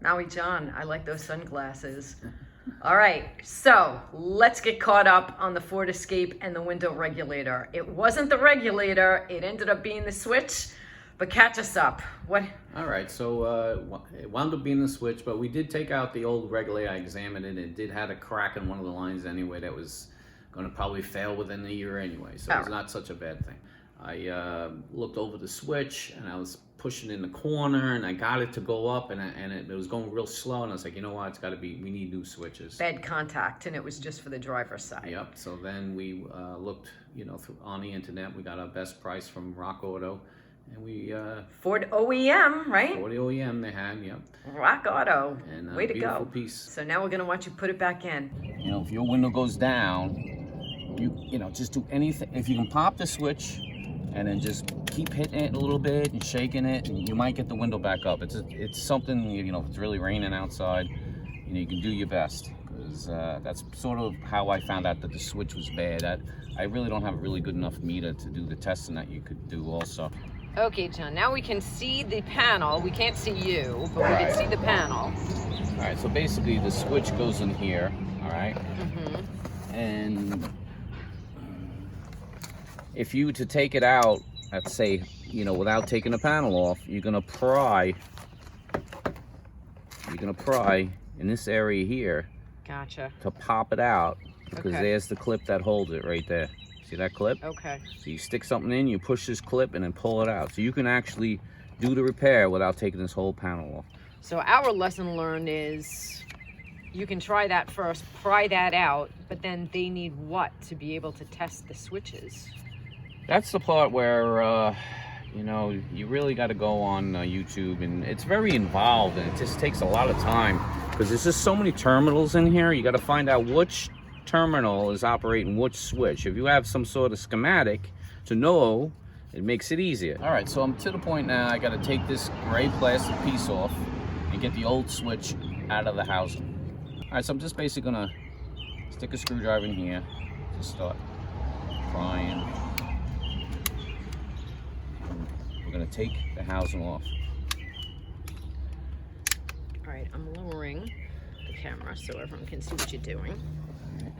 Maui John, I like those sunglasses. All right, so let's get caught up on the Ford Escape and the window regulator. It wasn't the regulator, it ended up being the switch, but catch us up. What? All right, so it wound up being the switch, but we did take out the old regulator. I examined it. It did have a crack in one of the lines anyway that was going to probably fail within a year anyway, so it's not such a bad thing. I looked over the switch and I was pushing in the corner and I got it to go up and it was going real slow, and I was like, you know what, it's got to be, we need new switches. Bad contact, and it was just for the driver's side. Yep, so then we looked, on the internet. We got our best price from Rock Auto, and we... Ford OEM, right? Ford OEM they had, yep. Rock Auto, and, way to go. Piece. So now we're gonna watch you put it back in. If your window goes down, you just do anything. If you can pop the switch and then just keep hitting it a little bit and shaking it, and you might get the window back up. It's something, if it's really raining outside, you can do your best, because that's sort of how I found out that the switch was bad. I really don't have a really good enough meter to do the testing that you could do also. Okay, John, now we can see the panel. We can't see you, but we can see the panel. All right, so basically the switch goes in here, all right? And if you were to take it out, let's say, without taking the panel off, you're gonna pry in this area here. Gotcha. To pop it out, because there's the clip that holds it right there. See that clip? Okay. So you stick something in, you push this clip, and then pull it out. So you can actually do the repair without taking this whole panel off. So our lesson learned is you can try that first, pry that out, but then they need what to be able to test the switches? That's the part where, you really got to go on YouTube, and it's very involved, and it just takes a lot of time, because there's just so many terminals in here. You got to find out which terminal is operating which switch. If you have some sort of schematic to know, it makes it easier. All right, so I'm to the point now, I got to take this gray plastic piece off and get the old switch out of the housing. All right, so I'm just basically gonna stick a screwdriver in here to start prying. We're gonna take the housing off. All right, I'm lowering the camera so everyone can see what you're doing. All right.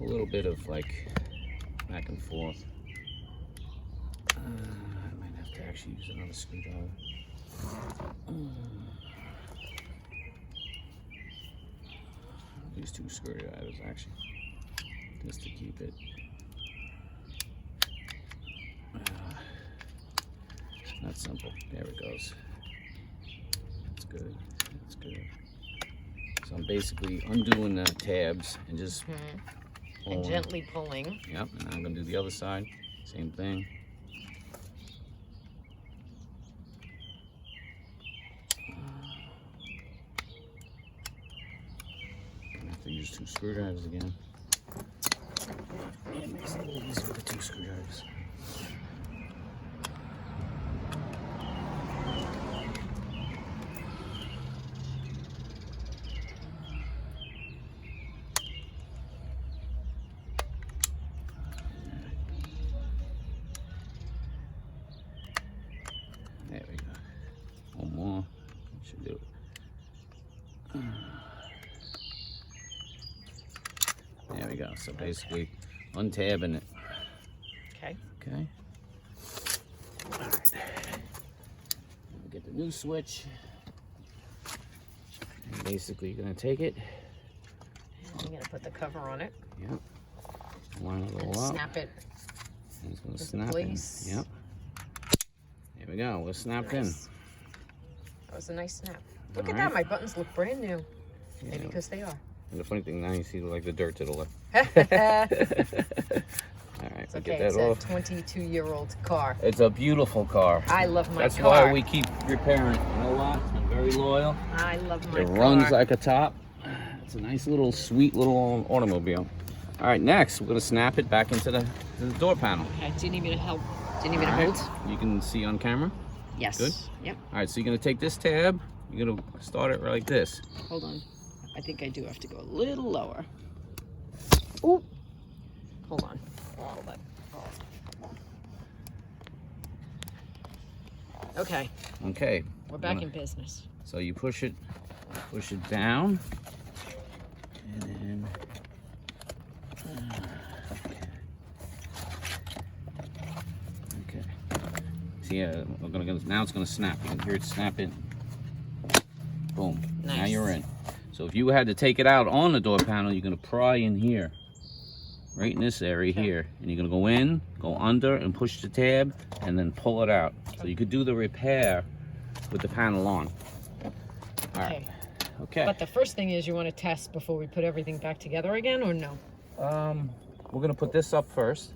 A little bit of back and forth. I might have to actually use another screwdriver. Use two screwdrivers actually, just to keep it. Not simple. There it goes. That's good. That's good. So I'm basically undoing the tabs and just and gently pulling. Yep. And I'm gonna do the other side. Same thing. To use two screwdrivers again. It makes it a little easier with the two screwdrivers. There we go. One more. Should do it. There we go. So basically, untabbing it. Okay. Okay. All right. We'll get the new switch. And basically, you're gonna take it. And I'm gonna put the cover on it. Yep. Line it all and up. Snap it. And it's gonna snap in. Place. Yep. There we go. We're snapped in. That was a nice snap. Look at that. My buttons look brand new. Maybe because they are. And the funny thing now, you see the dirt to the left. All right, It's we okay. get that off. It's a 22-year-old car. It's a beautiful car. I love my car. That's why we keep repairing. You know what? I'm very loyal. I love my car. It runs like a top. It's a nice little, sweet little automobile. All right, next we're gonna snap it back into the door panel. Okay. Do you need me to help? Do you need me to hold? You can see on camera. Yes. Good. Yep. All right, so you're gonna take this tab. You're gonna start it like this. Hold on. I think I do have to go a little lower. Ooh. Hold on. Hold on. Okay. Okay. We're back in business. So you push it down, and then okay. See, now it's gonna snap. You can hear it snapping. Boom. Nice. Now you're in. So if you had to take it out on the door panel, you're gonna pry in here, right in this area here, and you're gonna go in, go under, and push the tab, and then pull it out. So you could do the repair with the panel on. All right. Okay. But the first thing is you want to test before we put everything back together again, or no? We're gonna put this up first.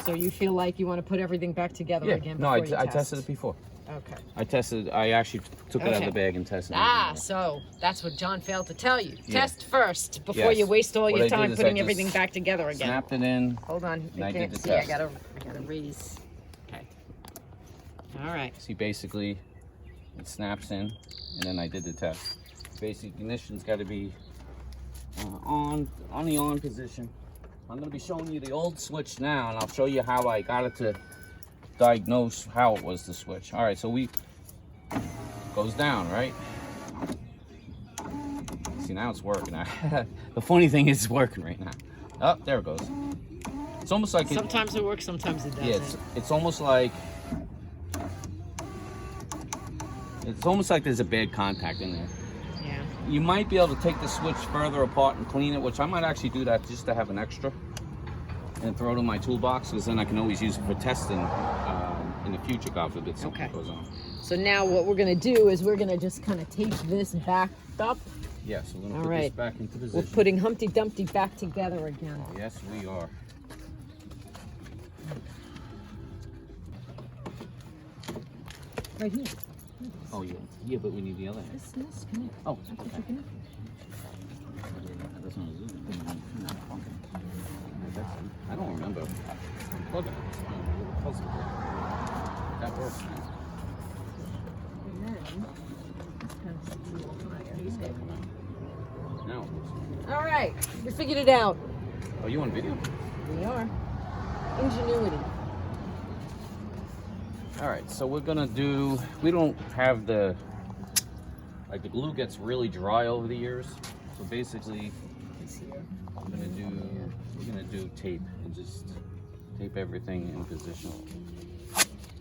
So you feel like you want to put everything back together again before I tested it before. Okay. I actually took it out of the bag and tested it. Ah, so that's what John failed to tell you. Yeah. Test first before you waste all your time putting everything back together again. Snapped it in. Hold on, you can't see. I gotta raise. Okay. All right. See, basically, it snaps in, and then I did the test. Basic ignition's got to be on the on position. I'm going to be showing you the old switch now, and I'll show you how I got it to diagnose how it was the switch. All right, so goes down, right? See, now it's working. The funny thing is it's working right now. Oh, there it goes. It's almost like sometimes it works, sometimes it doesn't. Yeah, it's almost like there's a bad contact in there. Yeah. You might be able to take the switch further apart and clean it, which I might actually do that just to have an extra and throw it in my toolbox, because then I can always use it for testing in the future, God forbid something goes on. So now what we're going to do is we're going to just kind of tape this back up. Yes, we're going to put this back into position. We're putting Humpty Dumpty back together again. Yes, we are. Right here. Oh, yeah. Yeah, but we need the other hand. This connect. Oh, okay. I don't remember. Plug it. That works. And then, this kind of sits a little higher. Now it works. All right, we figured it out. Oh, you on video? We are. Ingenuity. All right, so we're gonna do, we don't have the glue gets really dry over the years. So basically, we're gonna do tape and just tape everything in position.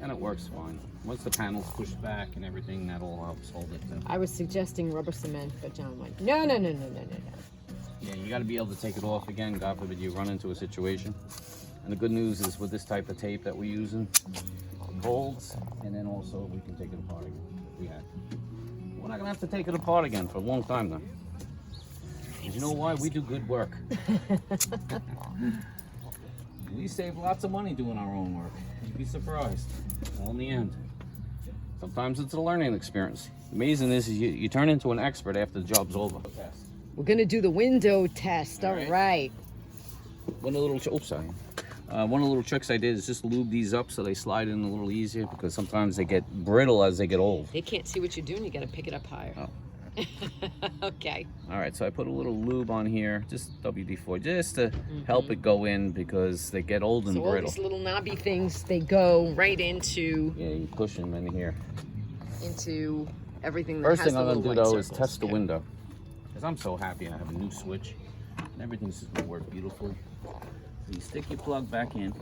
And it works fine. Once the panel's pushed back and everything, that'll help hold it. I was suggesting rubber cement, but John went, no. Yeah, you gotta be able to take it off again, God forbid you run into a situation. And the good news is with this type of tape that we're using, it holds, and then also we can take it apart again if we have to. We're not gonna have to take it apart again for a long time though. Because you know why? We do good work. We save lots of money doing our own work. You'd be surprised. All in the end. Sometimes it's a learning experience. Amazing is you turn into an expert after the job's over. We're gonna do the window test. All right. One of the little tricks I did is just lube these up so they slide in a little easier, because sometimes they get brittle as they get old. They can't see what you're doing. You got to pick it up higher. Oh. Okay. All right, so I put a little lube on here, just WD-40, just to help it go in, because they get old and so brittle. all these little knobby things, they go right into. Yeah, you push them in here. Into everything that First has thing I'm the gonna do little though white is circles. test the window, because I'm so happy I have a new switch, and everything's just gonna work beautifully. So you stick your plug back in.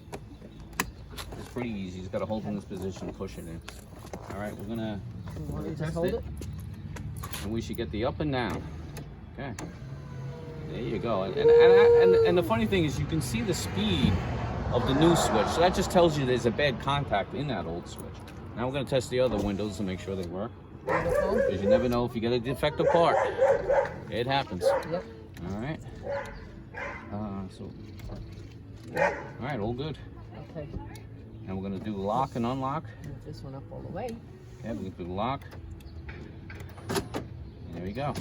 It's pretty easy. You just gotta hold in this position and push it in. All right, we're gonna just hold it. And we should get the up and down. Okay. There you go. And the funny thing is you can see the speed of the new switch. So that just tells you there's a bad contact in that old switch. Now we're going to test the other windows to make sure they work. Because you never know if you get a defective part. It happens. Yep. All right. All right, all good. Okay. And we're going to do lock and unlock. Move this one up all the way. Okay, we're going to do lock. There we go.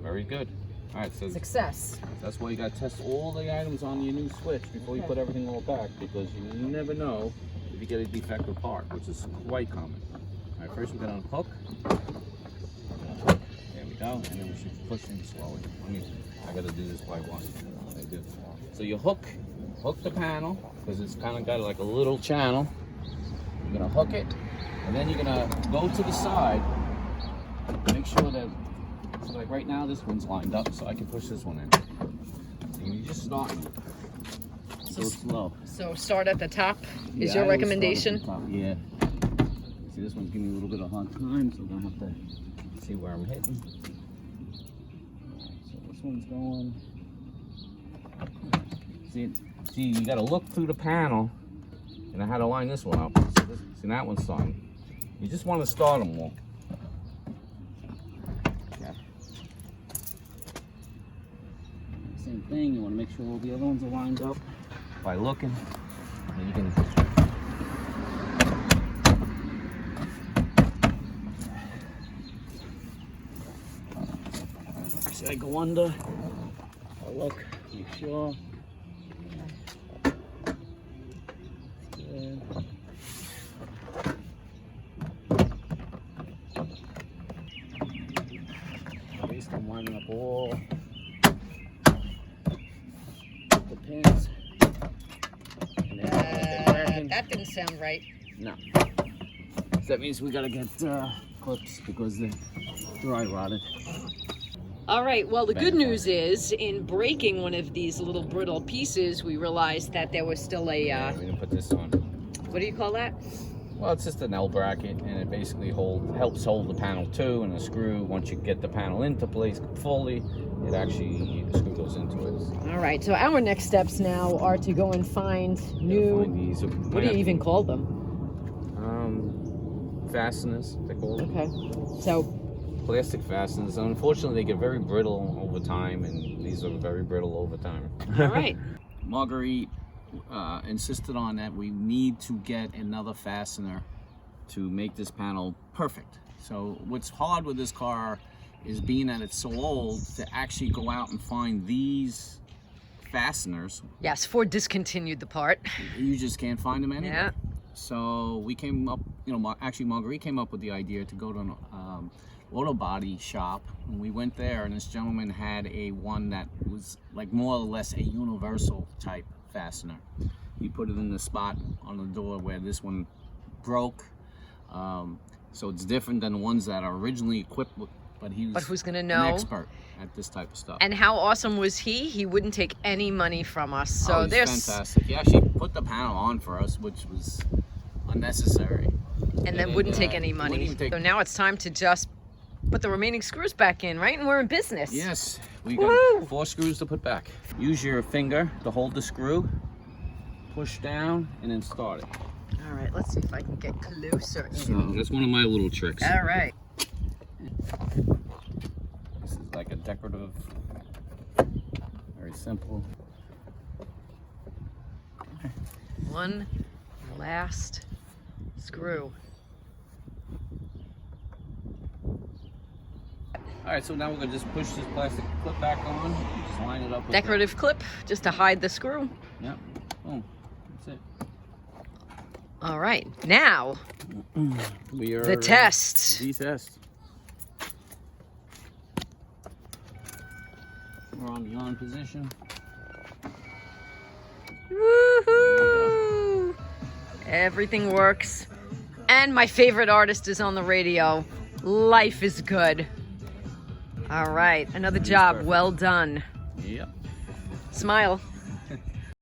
Very good. All right, so Success. that's why you got to test all the items on your new switch before you put everything all back, because you never know if you get a defective part, which is quite common. All right, first we're going to unhook. There we go, and then we should push in slowly. I got to do this by one. Okay, good. So you hook the panel, because it's kind of got like a little channel. You're going to hook it, and then you're going to go to the side make sure that, so like right now this one's lined up, so I can push this one in. And you just start so slow. So start at the top is Yeah, your I always recommendation? start at the top, yeah. See, this one's giving me a little bit of hard time, so I'm gonna have to see where I'm hitting. So this one's going. See, you gotta look through the panel, and I had to line this one up. See, that one's starting. You just want to start them all. Yeah. Same thing, you want to make sure all the other ones are lined up by looking. And you can. Should I go under? I'll look, make sure. At least I'm lining up all the pins. That didn't sound right. No. So that means we gotta get clips because they're dry rotted. All right, well, the good news is in breaking one of these little brittle pieces, we realized that there was still a, We're gonna put this on. what do you call that? Well, it's just an L bracket, and it basically helps hold the panel to, and a screw. Once you get the panel into place fully, it actually, the screw goes into it. All right, so our next steps now are to go and find new, Find these, what do you even call them? fasteners, they call them. Okay, so Plastic fasteners. Unfortunately, they get very brittle over time, and these are very brittle over time. all right. Marguerite insisted on that we need to get another fastener to make this panel perfect. So what's hard with this car is, being that it's so old, to actually go out and find these fasteners. Yes, Ford discontinued the part. You just can't find them anywhere. Yeah. So we came up, actually Marguerite came up with the idea to go to an auto body shop, and we went there, and this gentleman had one that was like more or less a universal type fastener. He put it in the spot on the door where this one broke. So it's different than the ones that are originally equipped with, but who's gonna know? An expert at this type of stuff. And how awesome was he? He wouldn't take any money from us. So he's there's fantastic. He actually put the panel on for us, which was unnecessary. and then wouldn't take any wouldn't money. even take- So now it's time to just put the remaining screws back in, right? And we're in business. Yes, we Woo! got 4 screws to put back. Use your finger to hold the screw, push down, and then start it. All right, let's see if I can get closer. So that's one of my little tricks. All right. This is like a decorative, very simple. One last screw. All right, so now we're gonna just push this plastic clip back on, just line it up with Decorative clip, just to hide the screw. Yep. Boom. That's it. All right, now We are the test. The test. We're on the on position. Woohoo! Everything works. And my favorite artist is on the radio. Life is good. All right, another job perfect. well done. Yep. Smile.